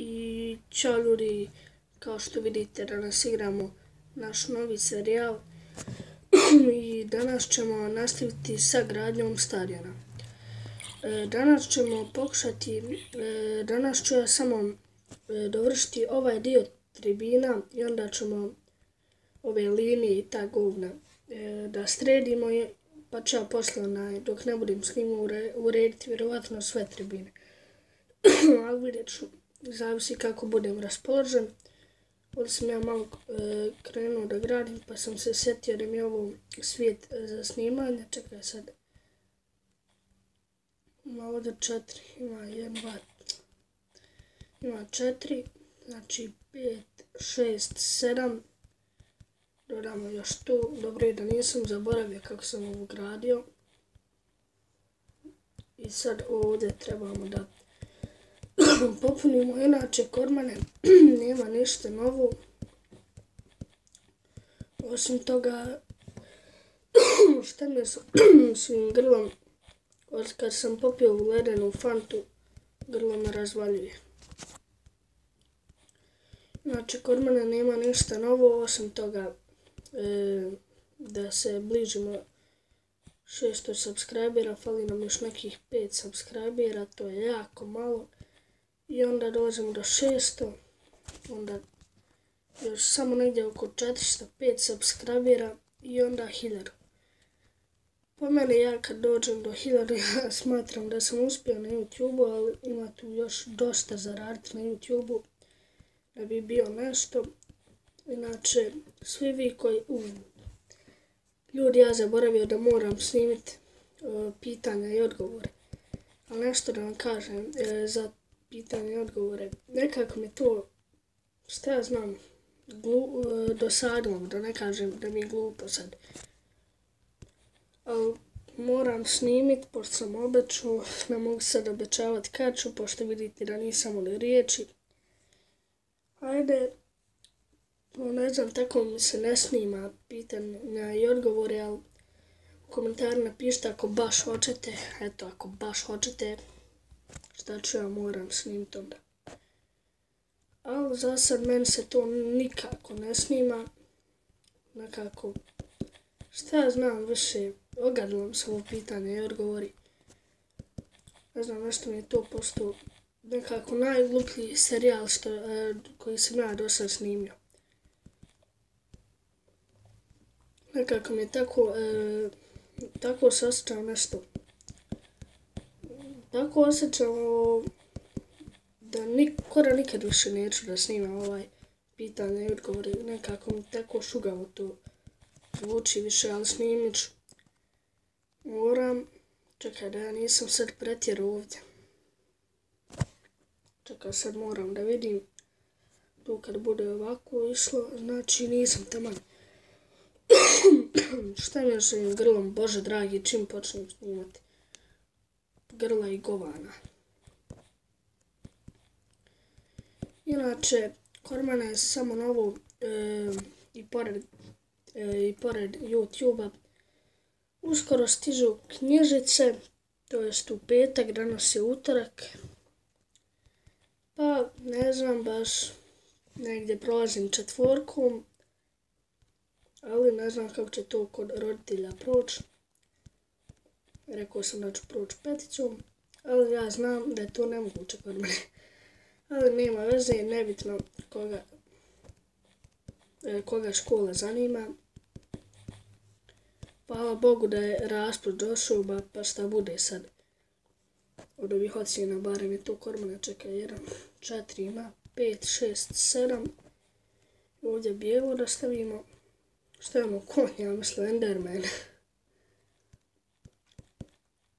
I ćao ljudi, kao što vidite danas igramo naš novi serijal i danas ćemo nastaviti sa gradnjom stadiona. Danas ćemo pokušati, danas ću ja samo dovršiti ovaj dio tribina i onda ćemo ove linije i ta govna da sredimo, pa ću ja posle dok ne budem snimao urediti vjerovatno sve tribine. Ali vidjet ću, zavisi kako budem raspoložen. Ovdje sam ja malo krenuo da gradim, pa sam se sjetio da mi je ovo svijet za snimanje. Čekaj sad. Ima ovdje 4, ima 1, 2, ima 4, znači 5, 6, 7. Dodamo još tu, dobro je da nisam zaboravio kako sam ovo gradio. I sad ovdje trebamo da popunimo, inače kod mene nema ništa novo. Osim toga, šta mi je svojim grlom, kad sam popio u ledenu fantu, grlo me razvaljuje. Znači, kod mene nema ništa novo, osim toga da se bližimo 600 subscribera, fali nam još nekih 5 subscribera, to je jako malo. I onda dolazimo do 600, onda još samo negdje oko 405 subscribera i onda 1000. Po mene ja kad dođem do 1000, ja smatram da sam uspio na YouTube-u, ali ima tu još dosta za raditi na YouTube-u da bi bio nešto. Inače, svi vi koji... Ljudi, ja zaboravio da moram snimiti pitanja i odgovore. Ali nešto da vam kažem za pitanje i odgovore. Nekako mi to, šta ja znam, dosadilo, da ne kažem da mi je glupo sad. Ali moram snimiti, pošto sam obećao, ne mogu sad obećavati kad ću, pošto vidite da nisam oni riječi. Ajde, ne znam, tako mi se ne snima pitanja i odgovore, ali u komentarima napišite ako baš hoćete, eto, ako baš hoćete, šta ću ja moram snimiti onda. Ali za sad meni se to nikako ne snima, nekako, šta ja znam više, ogadilo se ovo pitanje i odgovori. Ne znam, nešto mi je to postao nekako najgluplji serijal koji sam ja do sad snimio. Nekako mi je tako se osjećao nešto. Tako osjećao da skoro nikad više neću da snimam ovaj pitanje i odgovore. Nekako mi tako šugavo to zvuči više, ali snimit ću. Moram, čekaj da ja nisam sad pretjerao ovdje. Čekaj, sad moram da vidim. Tu kad bude ovako išlo, znači nisam taman. Šta mi je s ovim grlom, Bože dragi, čim počnem snimati? Grla i govana. Inače, kod mene je samo novo i pored YouTube-a. Uskoro stižu knjižice, to jest u petak, danas je utorak. Pa, ne znam, baš negdje prolazim 4, ali ne znam kako će to kod roditelja proći. Rekao sam da ću proći 5, ali ja znam da je to nemoguće kod mene. Ali nema veze, nebitno koga škola zanima. Hvala Bogu da je raspust došao, pa šta bude sad. Od ovih ocjena, barem je to kod mene, čekaj, 1, 4 ima, 5, 6, 7. Ovdje bijelo da stavimo. Stavimo konja, ja mislim Enderman.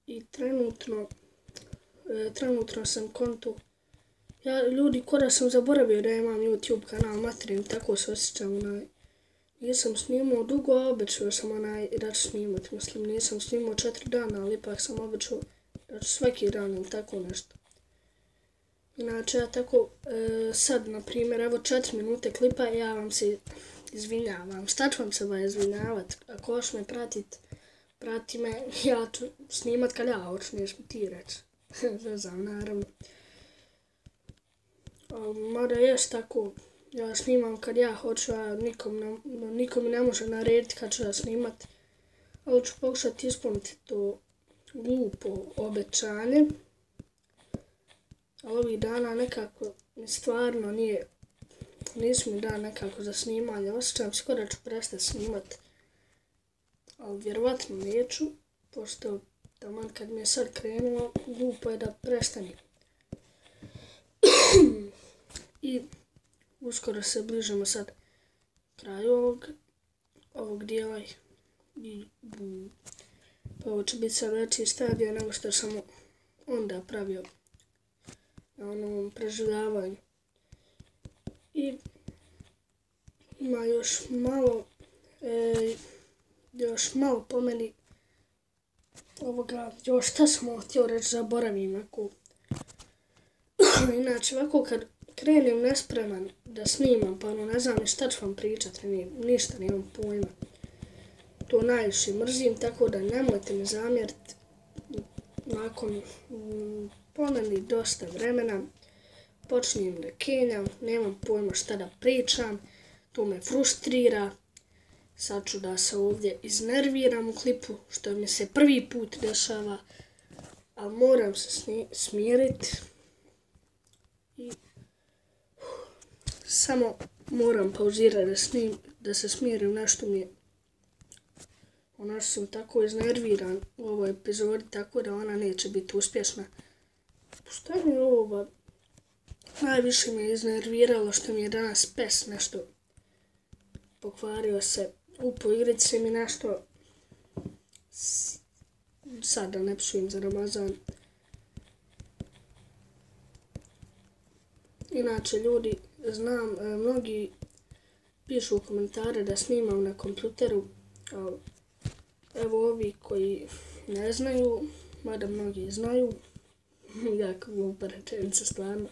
I trenutno sam konto. Ja, ljudi, koda sam zaboravio da imam YouTube kanal, materin, tako se osjećam. Nisam snimao dugo, a obećao sam da ću snimat. Mislim, nisam snimao 4 dana, ali ipak sam obećao da ću svaki dan ili tako nešto. Inače, ja tako sad, na primjer, evo 4 minute klipa, ja vam se izvinjavam. Šta ću vam se izvinjavat? Ako hoš me prati me, ja ću snimat kad ja hoću, neš mi ti reći. Ne znam, naravno. Mada jest tako, ja snimam kad ja hoću, a niko mi ne može narediti kad ću ja snimat. Ali ću pokušati ispuniti to glupo obećanje. Ali ovih dana nekako mi stvarno nisu mi dan nekako za snimanje. Osjećam se da ću prestati snimat. Ali vjerovatno neću, pošto taman kad mi je sad krenulo, glupo je da prestani. I uskoro se bližimo sad kraju ovog dijela. Pa ovo će biti sad veći stadija nego što sam onda pravio na onom preživljavanju. I ima još malo po meni ovoga, još šta sam htio reći, zaboravim ako. Inače, ovako kad krenem nespreman da snimam, pa ne znam ni šta ću vam pričati, ništa nemam pojma. To najviše mrzim, tako da nemojte mi zamjeriti. Nakon po meni dosta vremena počnem da kenjam, nemam pojma šta da pričam, to me frustrira. Sad ću da se ovdje iznerviram u klipu, što mi se prvi put dešava, ali moram se smiriti. I samo moram pauzirati da se smirim, nešto mi je. Ono sam tako iznerviran u ovoj epizodi, tako da ona neće biti uspješna. Šta mi je ovo? Najviše me je iznerviralo što mi je danas PES nešto pokvario se. Po igrici mi nešto, sad da ne psujem za Ramazan. Inače ljudi, znam, mnogi pišu u komentare da snimam na kompjuteru, ali evo ovi koji ne znaju, mada mnogi znaju, jako glupa rečenica stvarno.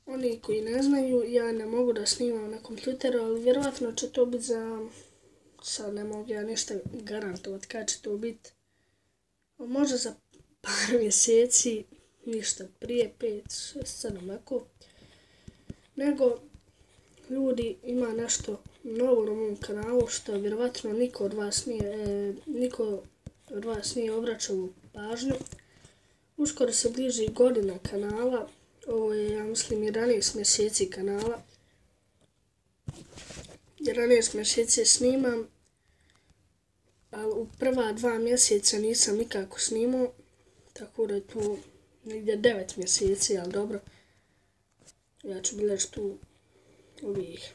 Oni koji ne znaju, ja ne mogu da snimam na kompjuteru, ali vjerovatno će to biti sad ne mogu ja ništa garantovati kad će to biti. Možda za par mjeseci, ništa prije, 5, 6, 7, ovako. Nego, ljudi, ima nešto novo na mom kanalu što vjerovatno niko od vas nije obraćao pažnju. Uskoro se bliži godina kanala. Ovo je, ja mislim, 11 mjeseci kanala. 11 mjeseci snimam, ali u prva 2 mjeseca nisam nikako snimao, tako da je tu negdje 9 mjeseci, ali dobro. Ja ću biljeći tu ovih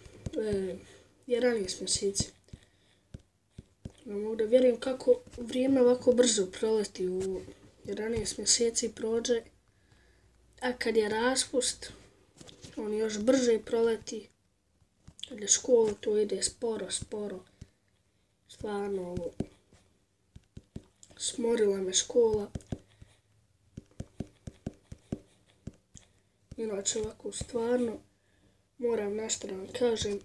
11 mjeseci. Ne mogu da vjerujem kako vrijeme ovako brzo proleti, u 11 mjeseci prođe. A kad je raspust, on još brže proleti. Kad je škola, to ide sporo. Stvarno, smorila me škola. Inače, ovako, stvarno, moram nešto da vam kažem.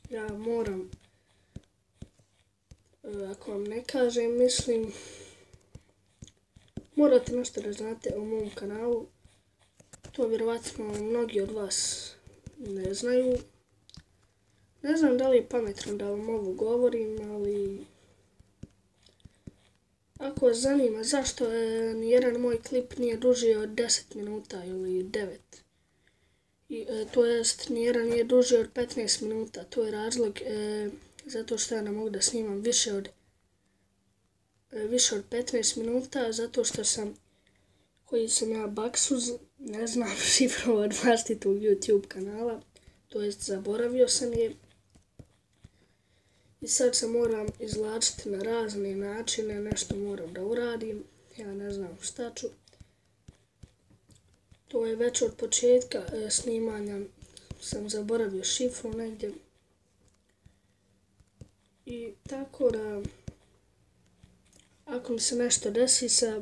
Ja moram, ako vam ne kažem, mislim, morate nešto da znate o mom kanalu. To vjerovatno mnogi od vas ne znaju. Ne znam da li je pametno da vam ovo govorim, ali ako vas zanima zašto nijedan moj klip nije duži od 10 minuta ili 9. To jest nijedan nije duži od 15 minuta. To je razlog zato što ja ne mogu da snimam više od 15 minuta, zato što koji sam ja baksuz, ne znam šifru od vlastitog YouTube kanala, to jest zaboravio sam je. I sad se moram izvlačiti na razne načine, nešto moram da uradim, ja ne znam šta ću. To je već od početka snimanja, sam zaboravio šifru negdje. I tako da, ako mi se nešto desi sa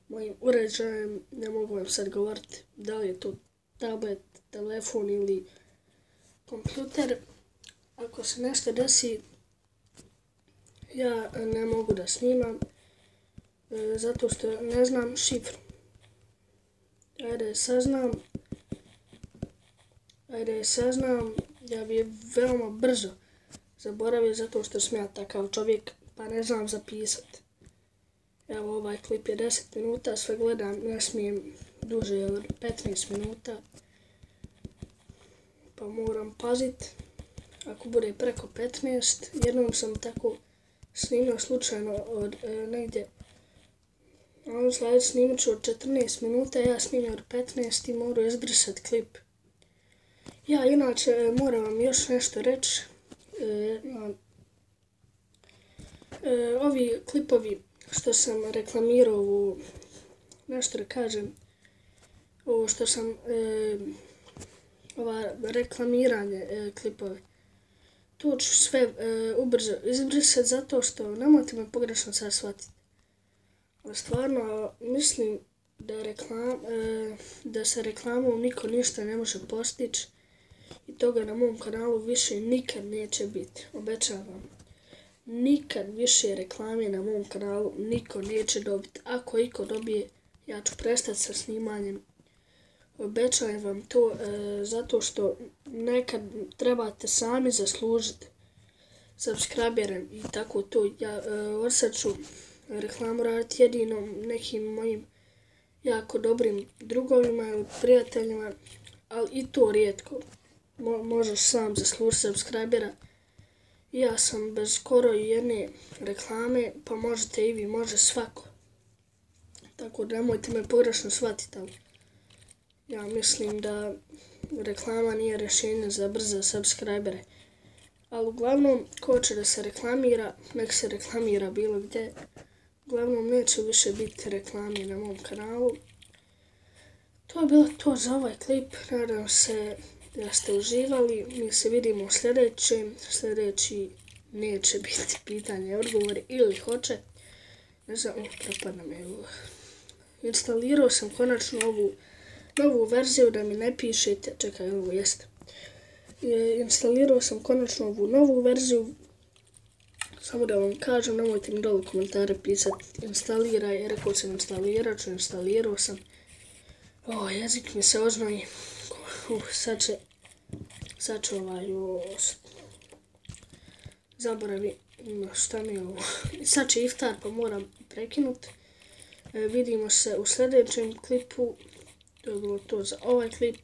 mojim uređajem, ne mogu vam sad govoriti da li je to tablet, telefon ili kompjuter. Ako se nešto desi, ja ne mogu da snimam, zato što ne znam šifru. Ajde, saznam, ajde saznam, ja bi veoma brzo zaboravio zato što sam ja takav čovjek pa ne znam zapisati. Evo ovaj klip je 10 minuta, sve gledam, ne smijem duže od 15 minuta. Pa moram paziti, ako bude preko 15, jednom sam tako snimio slučajno od negdje, a on sljedeći snimit ću od 14 minuta, ja snimio od 15 i moram izbrisati klip. Ja inače moram vam još nešto reći, ovi klipovi što sam reklamirao, nešto da kažem, ovo što sam, ova reklamiranje klipove, to ću sve ubrzo izbrisati zato što nemojte me pogrešno sad shvatiti. Ali stvarno mislim da sa reklamom niko ništa ne može postići i toga na mom kanalu više nikad neće biti, obećavam. Nikad više reklame na mom kanalu niko neće dobiti. Ako iko dobije, ja ću prestati sa snimanjem. Obećajem vam to zato što nekad trebate sami zaslužiti subscribere i tako to. Ja sad ću reklamu raditi jedino nekim mojim jako dobrim drugovima ili prijateljima, ali i to rijetko. Možeš sam zaslužiti subscribera. Ja sam bez skoro jedne reklame, pa možete i vi, može svako. Tako da nemojte me pogrešno shvatiti, ali ja mislim da reklama nije rješenje za brze subscribere. Ali uglavnom, ko će da se reklamira, nek se reklamira bilo gdje. Uglavnom, neće više biti reklami na mom kanalu. To je bilo to za ovaj klip. Nadam se da ste uživali. Mi se vidimo u sljedećem. Sljedeći neće biti pitanje, odgovori ili hoće. Ne znam, propadna me. Instalirao sam konačno ovu novu verziju da mi ne pišete. Čekaj, ovo jeste. Instalirao sam konačno ovu novu verziju. Samo da vam kažem, nemojte mi dole komentare pisati instaliraj, rekao sam instalirao sam. Jezik mi se oznoji. Sad ću zaboravi šta mi je ovo. Sad će iftar pa moram prekinuti. Vidimo se u sljedećem klipu. To je bilo to za ovaj klip.